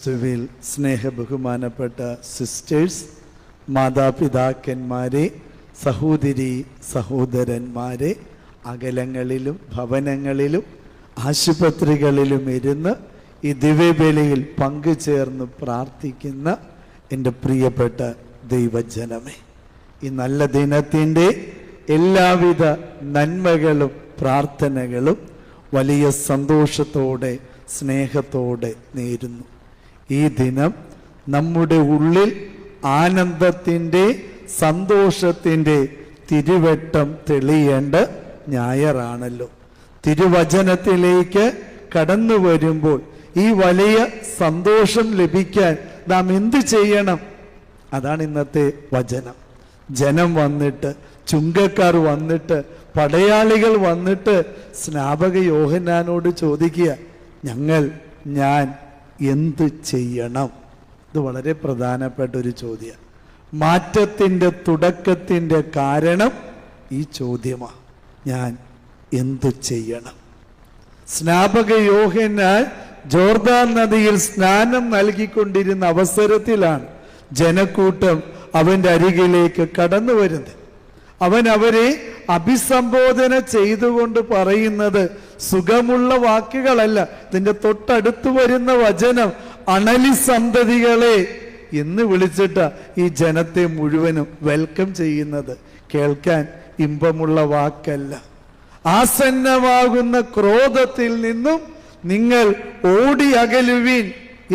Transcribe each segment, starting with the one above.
ക്രിസ്തുവിൽ സ്നേഹബഹുമാനപ്പെട്ട സിസ്റ്റേഴ്സ്, മാതാപിതാക്കന്മാരെ, സഹോദരി സഹോദരന്മാരെ, അകലങ്ങളിലും ഭവനങ്ങളിലും ആശുപത്രികളിലും ഇരുന്ന് ഈ ദിവ്യബലിയിൽ പങ്കുചേർന്ന് പ്രാർത്ഥിക്കുന്ന എൻ്റെ പ്രിയപ്പെട്ട ദൈവജനമേ, ഈ നല്ല ദിനത്തിൻ്റെ എല്ലാവിധ നന്മകളും പ്രാർത്ഥനകളും വലിയ സന്തോഷത്തോടെ സ്നേഹത്തോടെ നേരുന്നു. ഈ ദിനം നമ്മുടെ ഉള്ളിൽ ആനന്ദത്തിൻ്റെ സന്തോഷത്തിൻ്റെ തിരുവെട്ടം തെളിയേണ്ട ഞായറാണല്ലോ. തിരുവചനത്തിലേക്ക് കടന്നു വരുമ്പോൾ ഈ വലിയ സന്തോഷം ലഭിക്കാൻ നാം എന്ത് ചെയ്യണം? അതാണ് ഇന്നത്തെ വചനം. ജനം വന്നിട്ട്, ചുങ്കക്കാർ വന്നിട്ട്, പടയാളികൾ വന്നിട്ട് സ്നാപക യോഹന്നാനോട് ചോദിക്കുക, ഞാൻ എന്ത് ചെയ്യണം? ഇത് വളരെ പ്രധാനപ്പെട്ട ഒരു ചോദ്യം. മാറ്റത്തിൻ്റെ തുടക്കത്തിൻ്റെ കാരണം ഈ ചോദ്യമാണ്. ഞാൻ എന്ത് ചെയ്യണം? സ്നാപക യോഹന്നാൻ ജോർദാൻ നദിയിൽ സ്നാനം നൽകിക്കൊണ്ടിരുന്ന അവസരത്തിലാണ് ജനക്കൂട്ടം അവൻ്റെ അരികിലേക്ക് കടന്നു വരുന്നത്. അവൻ അവരെ അഭിസംബോധന ചെയ്തുകൊണ്ട് പറയുന്നത് സുഖമുള്ള വാക്കുകളല്ല. ഇതിൻ്റെ തൊട്ടടുത്ത് വരുന്ന വചനം അണലി സന്തതികളെ എന്ന് വിളിച്ചിട്ട് ഈ ജനത്തെ മുഴുവനും വെൽക്കം ചെയ്യുന്നത്. കേൾക്കാൻ ഇമ്പമുള്ള വാക്കല്ല. ആസന്നമാകുന്ന ക്രോധത്തിൽ നിന്നും നിങ്ങൾ ഓടി അകലുവീൻ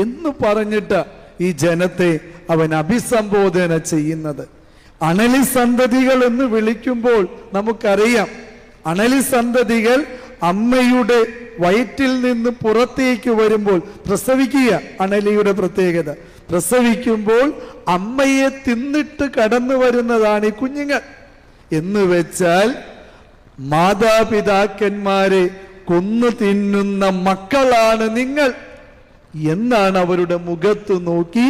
എന്ന് പറഞ്ഞിട്ട് ഈ ജനത്തെ അവൻ അഭിസംബോധന ചെയ്യുന്നത്. അണലി സന്തതികൾ എന്ന് വിളിക്കുമ്പോൾ നമുക്കറിയാം, അണലി സന്തതികൾ അമ്മയുടെ വയറ്റിൽ നിന്ന് പുറത്തേക്ക് വരുമ്പോൾ പ്രസവിക്കുക. അണലിയുടെ പ്രത്യേകത, പ്രസവിക്കുമ്പോൾ അമ്മയെ തിന്നിട്ട് കടന്നു വരുന്നതാണ് ഈ കുഞ്ഞുങ്ങൾ. എന്ന് വെച്ചാൽ മാതാപിതാക്കന്മാരെ കൊന്നു തിന്നുന്ന മക്കളാണ് നിങ്ങൾ എന്നാണ് അവരുടെ മുഖത്ത് നോക്കി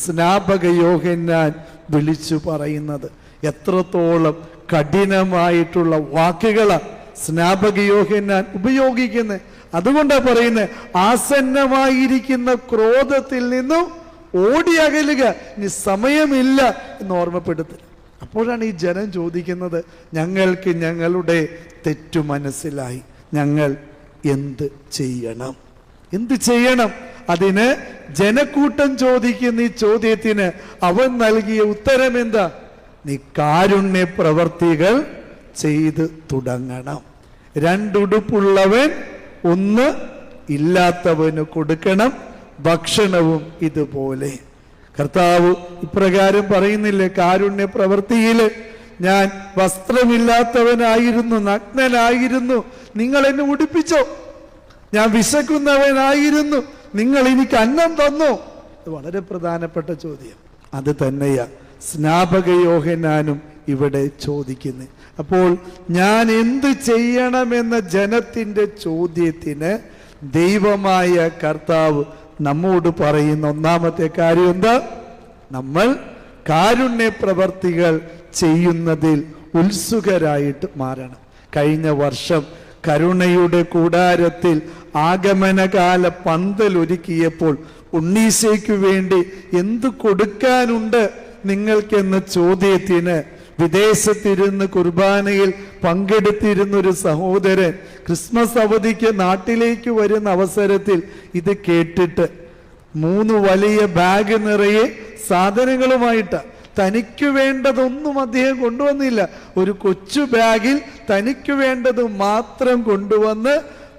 സ്നാപക യോഹന്നാൻ വിളിച്ചു പറയുന്നത്. എത്രത്തോളം കഠിനമായിട്ടുള്ള വാക്കുകളാണ് സ്നാപക യോഹന്നാൻ ഉപയോഗിക്കുന്നത്. അതുകൊണ്ടാണ് പറയുന്നത്, ആസന്നമായിരിക്കുന്ന ക്രോധത്തിൽ നിന്നും ഓടി അകലുക, ഇനി സമയമില്ല എന്ന് ഓർമ്മപ്പെടുത്തുക. അപ്പോഴാണ് ഈ ജനം ചോദിക്കുന്നത്, ഞങ്ങൾക്ക് ഞങ്ങളുടെ തെറ്റു മനസ്സിലായി, ഞങ്ങൾ എന്ത് ചെയ്യണം? എന്ത് ചെയ്യണം? അതിന് ജനക്കൂട്ടം ചോദിക്കുന്ന ഈ ചോദ്യത്തിന് അവൻ നൽകിയ ഉത്തരം എന്താ? നീ കാരുണ്യ പ്രവർത്തികൾ ചെയ്ത് തുടങ്ങണം. രണ്ടുടുപ്പുള്ളവൻ ഒന്ന് ഇല്ലാത്തവന് കൊടുക്കണം, ഭക്ഷണവും ഇതുപോലെ. കർത്താവ് ഇപ്രകാരം പറയുന്നില്ലേ കാരുണ്യ പ്രവൃത്തിയിൽ? ഞാൻ വസ്ത്രമില്ലാത്തവനായിരുന്നു, നഗ്നനായിരുന്നു, നിങ്ങൾ എന്നെ ഉടുപ്പിച്ചോ. ഞാൻ വിശക്കുന്നവനായിരുന്നു, നിങ്ങൾ എനിക്ക് അന്നം തന്നോ. ഇത് വളരെ പ്രധാനപ്പെട്ട ചോദ്യം. അത് തന്നെയാ സ്നാപക യോഹന്നാനും ഇവിടെ ചോദിക്കുന്നത്. അപ്പോൾ ഞാൻ എന്ത് ചെയ്യണമെന്ന ജനത്തിൻ്റെ ചോദ്യത്തിന് ദൈവമായ കർത്താവ് നമ്മോട് പറയുന്ന ഒന്നാമത്തെ കാര്യം എന്താ? നമ്മൾ കാരുണ്യ പ്രവർത്തികൾ ചെയ്യുന്നതിൽ ഉത്സുകരായിട്ട് മാറണം. കഴിഞ്ഞ വർഷം കരുണയുടെ കൂടാരത്തിൽ ആഗമനകാല പന്തൽ ഒരുക്കിയപ്പോൾ ഉണ്ണീശയ്ക്ക് വേണ്ടി എന്ത് കൊടുക്കാനുണ്ട് നിങ്ങൾക്കെന്ന ചോദ്യത്തിന് വിദേശത്തിരുന്ന് കുർബാനയിൽ പങ്കെടുത്തിരുന്നൊരു സഹോദരൻ ക്രിസ്മസ് അവധിക്ക് നാട്ടിലേക്ക് വരുന്ന അവസരത്തിൽ ഇത് കേട്ടിട്ട് 3 വലിയ ബാഗ് നിറയെ സാധനങ്ങളുമായിട്ട്, തനിക്ക് വേണ്ടതൊന്നും അദ്ദേഹം കൊണ്ടുവന്നില്ല, ഒരു കൊച്ചു ബാഗിൽ തനിക്ക് വേണ്ടത് മാത്രം കൊണ്ടുവന്ന്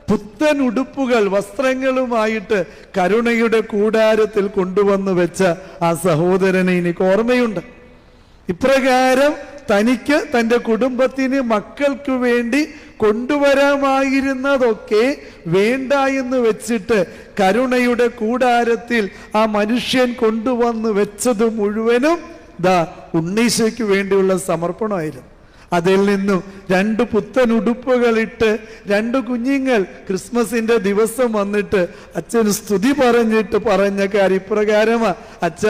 പുത്തൻ ഉടുപ്പുകൾ വസ്ത്രങ്ങളുമായിട്ട് കരുണയുടെ കൂടാരത്തിൽ കൊണ്ടുവന്ന് വെച്ച ആ സഹോദരനെ എനിക്ക് ഓർമ്മയുണ്ട്. ഇപ്രകാരം തനിക്ക്, തൻ്റെ കുടുംബത്തിന്, മക്കൾക്ക് വേണ്ടി കൊണ്ടുവരാമായിരുന്നതൊക്കെ വേണ്ട എന്ന് വെച്ചിട്ട് കരുണയുടെ കൂടാരത്തിൽ ആ മനുഷ്യൻ കൊണ്ടുവന്ന് വെച്ചത് മുഴുവനും ഉണ്ണീശയ്ക്ക് വേണ്ടിയുള്ള സമർപ്പണമായിരുന്നു. അതിൽ നിന്നും 2 പുത്തൻ ഉടുപ്പുകളിട്ട് 2 കുഞ്ഞുങ്ങൾ ക്രിസ്മസിന്റെ ദിവസം വന്നിട്ട് അച്ഛന് സ്തുതി പറഞ്ഞിട്ട് പറഞ്ഞ കാര്യം ഇപ്രകാരമാ, അച്ഛ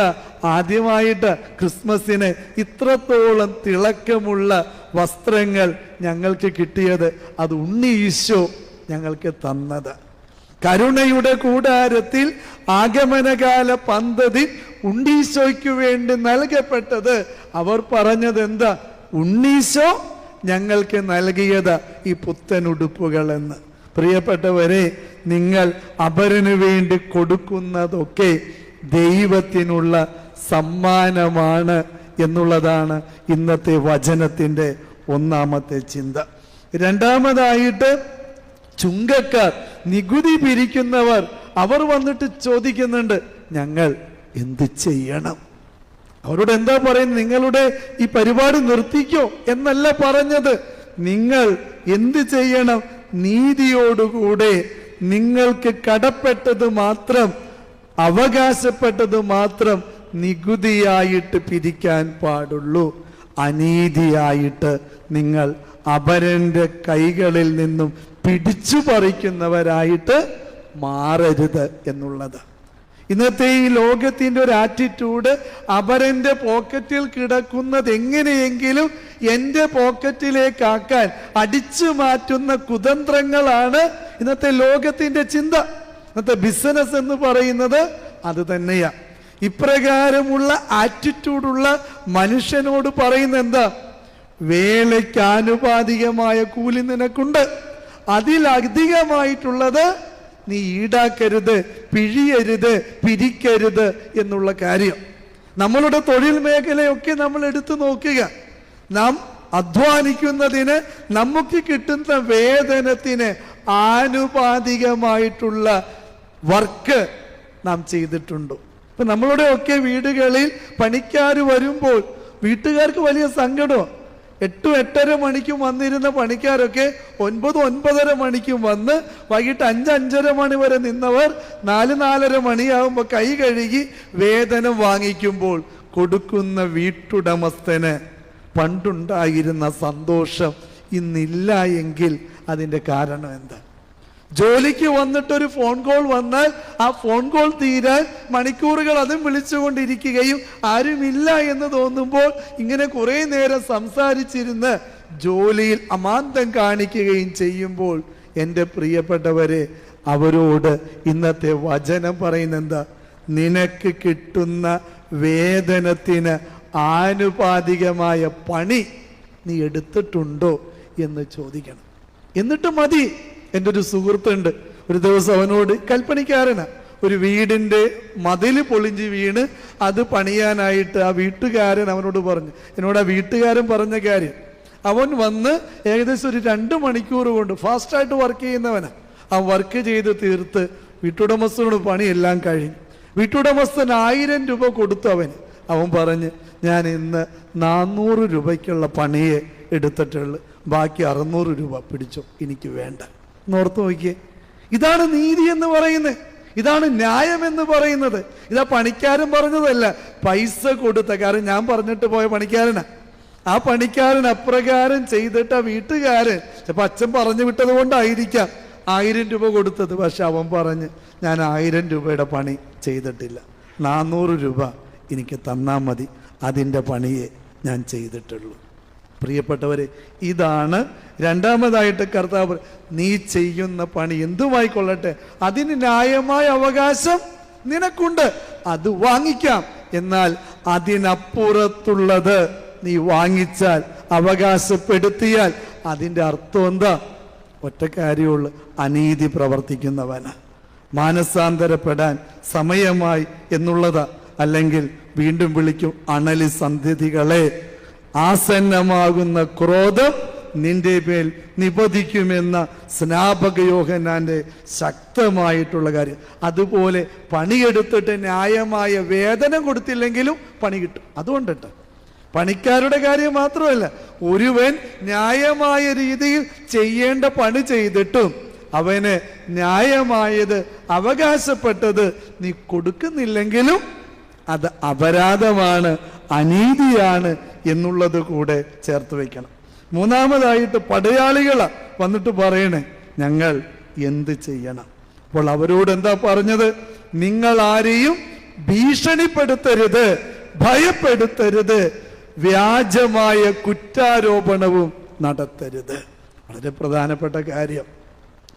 ആദ്യമായിട്ട് ക്രിസ്മസിന് ഇത്രത്തോളം തിളക്കമുള്ള വസ്ത്രങ്ങൾ ഞങ്ങൾക്ക് കിട്ടിയത് അത് ഉണ്ണി ഈശോ ഞങ്ങൾക്ക് തന്നത്. കരുണയുടെ കൂടാരത്തിൽ ആഗമനകാല പദ്ധതി ഉണ്ണീശോയ്ക്ക് വേണ്ടി നൽകപ്പെട്ടത്. അവർ പറഞ്ഞത് എന്താ? ഉണ്ണീശോ ഞങ്ങൾക്ക് നൽകിയത് ഈ പുത്തൻ ഉടുപ്പുകളെന്ന്. പ്രിയപ്പെട്ടവരെ, നിങ്ങൾ അപരന് വേണ്ടി കൊടുക്കുന്നതൊക്കെ ദൈവത്തിനുള്ള സമ്മാനമാണ് എന്നുള്ളതാണ് ഇന്നത്തെ വചനത്തിൻ്റെ ഒന്നാമത്തെ ചിന്ത. രണ്ടാമതായിട്ട് ചുങ്കക്കാർ, നികുതി പിരിക്കുന്നവർ, അവർ വന്നിട്ട് ചോദിക്കുന്നുണ്ട്, ഞങ്ങൾ എന്ത് ചെയ്യണം? അവരോട് എന്താ പറയുന്നത്? നിങ്ങളുടെ ഈ പരിപാടി നിർത്തിക്കോ എന്നല്ല പറഞ്ഞത്. നിങ്ങൾ എന്ത് ചെയ്യണം? നീതിയോടുകൂടെ നിങ്ങൾക്ക് കടപ്പെട്ടത് മാത്രം, അവകാശപ്പെട്ടത് മാത്രം നികുതിയായിട്ട് പിരിക്കാൻ പാടുള്ളൂ. അനീതിയായിട്ട് നിങ്ങൾ അപരന്റെ കൈകളിൽ നിന്നും പിടിച്ചു പറിക്കുന്നവരായിട്ട് മാറരുത് എന്നുള്ളത്. ഇന്നത്തെ ഈ ലോകത്തിൻ്റെ ഒരു ആറ്റിറ്റ്യൂഡ്, അപരന്റെ പോക്കറ്റിൽ കിടക്കുന്നത് എങ്ങനെയെങ്കിലും എൻ്റെ പോക്കറ്റിലേക്കാക്കാൻ അടിച്ചു മാറ്റുന്ന കുതന്ത്രങ്ങളാണ് ഇന്നത്തെ ലോകത്തിൻ്റെ ചിന്ത. ഇന്നത്തെ ബിസിനസ് എന്ന് പറയുന്നത് അത് തന്നെയാ. ഇപ്രകാരമുള്ള ആറ്റിറ്റ്യൂഡുള്ള മനുഷ്യനോട് പറയുന്ന എന്താ? വേലയ്ക്ക് ആനുപാതികമായ കൂലി നിനക്കുണ്ട്, അതിലധികമായിട്ടുള്ളത് നീ ഈടാക്കരുത്, പിഴിയരുത്, പിരിക്കരുത് എന്നുള്ള കാര്യം. നമ്മളുടെ തൊഴിൽ മേഖലയൊക്കെ നമ്മൾ എടുത്തു നോക്കുക. നാം അധ്വാനിക്കുന്നതിന് നമുക്ക് കിട്ടുന്ന വേതനത്തിന് ആനുപാതികമായിട്ടുള്ള വർക്ക് നാം ചെയ്തിട്ടുണ്ടോ? ഇപ്പൊ നമ്മളുടെ ഒക്കെ വീടുകളിൽ പണിക്കാർ വരുമ്പോൾ വീട്ടുകാർക്ക് വലിയ സങ്കടം. 8-8:30 മണിക്കും വന്നിരുന്ന പണിക്കാരൊക്കെ 9-9:30 മണിക്കും വന്ന് വൈകിട്ട് 5-5:30 മണി വരെ നിന്നവർ 4-4:30 മണിയാകുമ്പോൾ കൈ കഴുകി വേതനം വാങ്ങിക്കുമ്പോൾ കൊടുക്കുന്ന വീട്ടുടമസ്ഥന് പണ്ടുണ്ടായിരുന്ന സന്തോഷം ഇന്നില്ല എങ്കിൽ അതിൻ്റെ കാരണം എന്താ? ജോലിക്ക് വന്നിട്ടൊരു ഫോൺ കോൾ വന്നാൽ ആ ഫോൺ കോൾ തീരാൻ മണിക്കൂറുകൾ അതും വിളിച്ചുകൊണ്ടിരിക്കുകയും ആരുമില്ല എന്ന് തോന്നുമ്പോൾ ഇങ്ങനെ കുറേ നേരം സംസാരിച്ചിരുന്ന് ജോലിയിൽ അമാന്തം കാണിക്കുകയും ചെയ്യുമ്പോൾ, എൻ്റെ പ്രിയപ്പെട്ടവരെ, അവരോട് ഇന്നത്തെ വചനം പറയുന്നത് എന്താ? നിനക്ക് കിട്ടുന്ന വേതനത്തിന് ആനുപാതികമായ പണി നീ എടുത്തിട്ടുണ്ടോ എന്ന് ചോദിക്കണം. എന്നിട്ട് മതി. എൻ്റെ ഒരു സുഹൃത്തുണ്ട്, ഒരു ദിവസം അവനോട്, കൽപ്പണിക്കാരനാ, ഒരു വീടിൻ്റെ മതിൽ പൊളിഞ്ച് വീണ് അത് പണിയാനായിട്ട് ആ വീട്ടുകാരൻ അവനോട് പറഞ്ഞു. എന്നോട് ആ വീട്ടുകാരൻ പറഞ്ഞ കാര്യം, അവൻ വന്ന് ഏകദേശം ഒരു 2 മണിക്കൂർ കൊണ്ട് ഫാസ്റ്റായിട്ട് വർക്ക് ചെയ്യുന്നവനാ. ആ വർക്ക് ചെയ്ത് തീർത്ത് വീട്ടുടമസ്ഥനോട് പണിയെല്ലാം കഴിഞ്ഞു. വീട്ടുടമസ്ഥൻ 1000 രൂപ കൊടുത്തു അവന്. അവൻ പറഞ്ഞ്, ഞാൻ ഇന്ന് 400 രൂപയ്ക്കുള്ള പണിയെ എടുത്തിട്ടുള്ളൂ, ബാക്കി 600 രൂപ പിടിച്ചോ, എനിക്ക് വേണ്ട. ഓർത്ത് നോക്കിയേ, ഇതാണ് നീതി എന്ന് പറയുന്നത്, ഇതാണ് ന്യായം എന്ന് പറയുന്നത്. ഇതാ പണിക്കാരൻ പറഞ്ഞതല്ല, പൈസ കൊടുത്ത, കാരണം ഞാൻ പറഞ്ഞിട്ട് പോയ പണിക്കാരനാ. ആ പണിക്കാരൻ അപ്രകാരം ചെയ്തിട്ട് ആ വീട്ടുകാരൻ, ചിലപ്പോൾ അച്ഛൻ പറഞ്ഞു വിട്ടത് കൊണ്ടായിരിക്കാം 1000 രൂപ കൊടുത്തത്. പക്ഷെ അവൻ പറഞ്ഞ്, ഞാൻ 1000 രൂപയുടെ പണി ചെയ്തിട്ടില്ല, 400 രൂപ എനിക്ക് തന്നാൽ മതി, അതിൻ്റെ പണിയെ ഞാൻ ചെയ്തിട്ടുള്ളൂ. പ്രിയപ്പെട്ടവരെ, ഇതാണ് രണ്ടാമതായിട്ട് കർത്താവ്, നീ ചെയ്യുന്ന പണി എന്തുമായിക്കൊള്ളട്ടെ അതിന് ന്യായമായ അവകാശം നിനക്കുണ്ട്, അത് വാങ്ങിക്കാം. എന്നാൽ അതിനപ്പുറത്തുള്ളത് നീ വാങ്ങിച്ചാൽ, അവകാശപ്പെടുത്തിയാൽ അതിൻ്റെ അർത്ഥം എന്താ? ഒറ്റ കാര്യമുള്ളൂ, അനീതി പ്രവർത്തിക്കുന്നവന്. മാനസാന്തരപ്പെടാൻ സമയമായി എന്നുള്ളതാ. അല്ലെങ്കിൽ വീണ്ടും വിളിക്കും, അണലി സന്ധ്യതികളെ, ആസന്നമാകുന്ന ക്രോധം നിന്റെ മേൽ നിപതിക്കുമെന്ന സ്നാപക യോഹന്നാന്റെ ശക്തമായിട്ടുള്ള കാര്യം. അതുപോലെ പണിയെടുത്തിട്ട് ന്യായമായ വേതനം കൊടുത്തില്ലെങ്കിലും പണി കിട്ടും. അതുകൊണ്ടിട്ട് പണിക്കാരുടെ കാര്യം മാത്രമല്ല, ഒരുവൻ ന്യായമായ രീതിയിൽ ചെയ്യേണ്ട പണി ചെയ്തിട്ടും അവന് ന്യായമായത്, അവകാശപ്പെട്ടത് നീ കൊടുക്കുന്നില്ലെങ്കിലും അത് അപരാധമാണ്, അനീതിയാണ് എന്നുള്ളത് കൂടെ ചേർത്ത് വയ്ക്കണം. മൂന്നാമതായിട്ട് പടയാളികൾ വന്നിട്ട് പറയണേ, ഞങ്ങൾ എന്ത് ചെയ്യണം? അപ്പോൾ അവരോട് എന്താ പറഞ്ഞത്? നിങ്ങൾ ആരെയും ഭീഷണിപ്പെടുത്തരുത്, ഭയപ്പെടുത്തരുത്, വ്യാജമായ കുറ്റാരോപണവും നടത്തരുത്. വളരെ പ്രധാനപ്പെട്ട കാര്യം.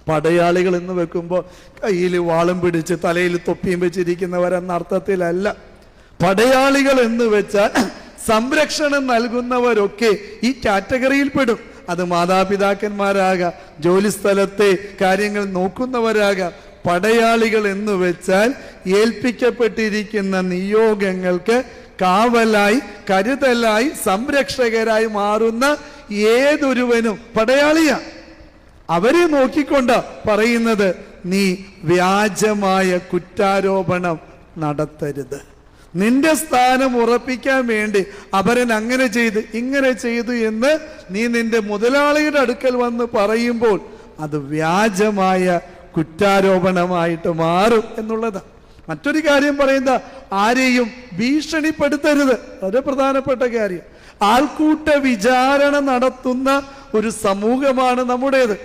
പടയാളികൾ എന്ന് വെക്കുമ്പോൾ കയ്യിൽ വാളും പിടിച്ച് തലയിൽ തൊപ്പിയും വെച്ചിരിക്കുന്നവരെന്ന അർത്ഥത്തിലല്ല. പടയാളികൾ എന്ന് വെച്ചാൽ സംരക്ഷണം നൽകുന്നവരൊക്കെ ഈ കാറ്റഗറിയിൽ പെടും. അത് മാതാപിതാക്കന്മാരാകാം, ജോലിസ്ഥലത്തെ കാര്യങ്ങൾ നോക്കുന്നവരാകാം. പടയാളികൾ എന്ന് വെച്ചാൽ ഏൽപ്പിക്കപ്പെട്ടിരിക്കുന്ന നിയോഗങ്ങൾക്ക് കാവലായി, കരുതലായി, സംരക്ഷകരായി മാറുന്ന ഏതൊരുവനും പടയാളിയാ. അവരെ നോക്കിക്കൊണ്ട് പറയുന്നത്, നീ വ്യാജമായ കുറ്റാരോപണം നടത്തരുത്. നിന്റെ സ്ഥാനം ഉറപ്പിക്കാൻ വേണ്ടി അവരൻ അങ്ങനെ ചെയ്ത് ഇങ്ങനെ ചെയ്തു എന്ന് നീ നിന്റെ മുതലാളിയുടെ അടുക്കൽ വന്ന് പറയുമ്പോൾ അത് വ്യാജമായ കുറ്റാരോപണമായിട്ട് മാറും എന്നുള്ളതാണ്. മറ്റൊരു കാര്യം പറയുന്ന, ആരെയും ഭീഷണിപ്പെടുത്തരുത്. വളരെ പ്രധാനപ്പെട്ട കാര്യം. ആൾക്കൂട്ട വിചാരണ നടത്തുന്ന ഒരു സമൂഹമാണ് നമ്മുടേത്.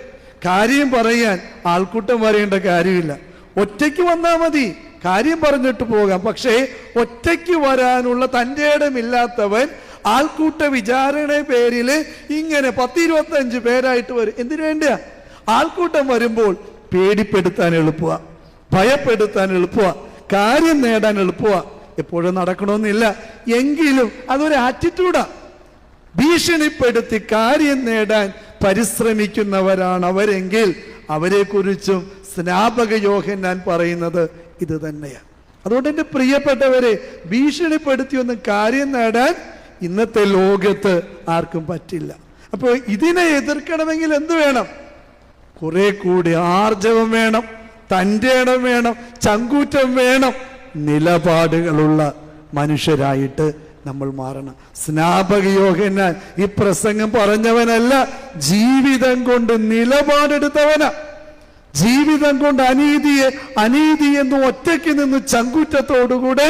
കാര്യം പറയാൻ ആൾക്കൂട്ടം വരേണ്ട കാര്യമില്ല. ഒറ്റയ്ക്ക് വന്നാൽ മതി, കാര്യം പറഞ്ഞിട്ട് പോകാം. പക്ഷേ ഒറ്റയ്ക്ക് വരാനുള്ള തൻ്റെ ഇടമില്ലാത്തവൻ ആൾക്കൂട്ട വിചാരണ പേരിൽ ഇങ്ങനെ 10-25 പേരായിട്ട് വരും. എന്തിനു വേണ്ടിയാ? ആൾക്കൂട്ടം വരുമ്പോൾ പേടിപ്പെടുത്താൻ എളുപ്പമാ, ഭയപ്പെടുത്താൻ എളുപ്പമാ, കാര്യം നേടാൻ എളുപ്പമാ. എപ്പോഴും നടക്കണമെന്നില്ല, എങ്കിലും അതൊരു ആറ്റിറ്റ്യൂഡാ. ഭീഷണിപ്പെടുത്തി കാര്യം നേടാൻ പരിശ്രമിക്കുന്നവരാണ് അവരെങ്കിൽ അവരെ കുറിച്ചും സ്നാപക യോഹന്നാൻ പറയുന്നത് ഇത് തന്നെയാണ്. അതുകൊണ്ട് എൻ്റെ പ്രിയപ്പെട്ടവരെ, ഭീഷണിപ്പെടുത്തിയൊന്നും കാര്യം നേടാൻ ഇന്നത്തെ ലോകത്ത് ആർക്കും പറ്റില്ല. അപ്പോൾ ഇതിനെ എതിർക്കണമെങ്കിൽ എന്ത് വേണം? കുറെ കൂടി ആർജവം വേണം, തൻ്റെ ഇടം വേണം, ചങ്കൂറ്റം വേണം, നിലപാടുകളുള്ള മനുഷ്യരായിട്ട് നമ്മൾ മാറണം. സ്നാപക യോഹന്നാൻ ഈ പ്രസംഗം പറഞ്ഞവനല്ല, ജീവിതം കൊണ്ട് നിലപാടെടുത്തവനാ. ജീവിതം കൊണ്ട് അനീതി എന്ന് ഒറ്റയ്ക്ക് നിന്ന് ചങ്കൂറ്റത്തോടുകൂടെ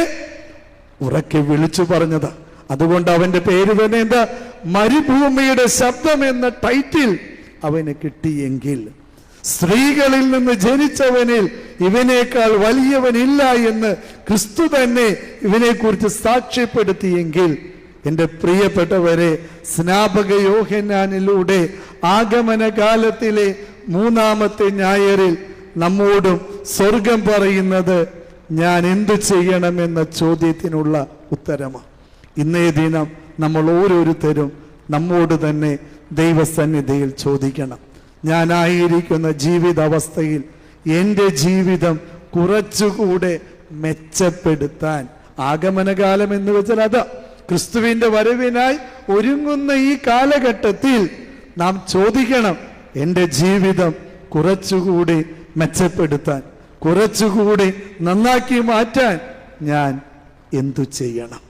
ഉറക്കെ വിളിച്ചു പറഞ്ഞതാ. അതുകൊണ്ട് അവന്റെ പേര് തന്നെ എന്താ? മരുഭൂമിയുടെ ശബ്ദം എന്ന ടൈറ്റിൽ അവന് കിട്ടിയെങ്കിൽ, സ്ത്രീകളിൽ നിന്ന് ജനിച്ചവനിൽ ഇവനേക്കാൾ വലിയവനില്ല എന്ന് ക്രിസ്തു തന്നെ ഇവനെ കുറിച്ച് സാക്ഷ്യപ്പെടുത്തിയെങ്കിൽ, എൻ്റെ പ്രിയപ്പെട്ടവരെ, സ്നാപക യോഹന്നാനിലൂടെ ആഗമന കാലത്തിലെ 3-ാമത്തെ ഞായറിൽ നമ്മോടും സ്വർഗം പറയുന്നത് ഞാൻ എന്തു ചെയ്യണമെന്ന ചോദ്യത്തിനുള്ള ഉത്തരമാണ്. ഇന്നേ ദിനം നമ്മൾ ഓരോരുത്തരും നമ്മോട് തന്നെ ദൈവസന്നിധിയിൽ ചോദിക്കണം, ഞാനായിരിക്കുന്ന ജീവിതാവസ്ഥയിൽ എൻ്റെ ജീവിതം കുറച്ചുകൂടെ മെച്ചപ്പെടുത്താൻ, ആഗമനകാലം എന്ന് വെച്ചാൽ അതാ, ക്രിസ്തുവിൻ്റെ വരവിനായി ഒരുങ്ങുന്ന ഈ കാലഘട്ടത്തിൽ നാം ചോദിക്കണം, എൻ്റെ ജീവിതം കുറച്ചുകൂടി മെച്ചപ്പെടുത്താൻ, കുറച്ചുകൂടി നന്നാക്കി മാറ്റാൻ ഞാൻ എന്തു ചെയ്യണം?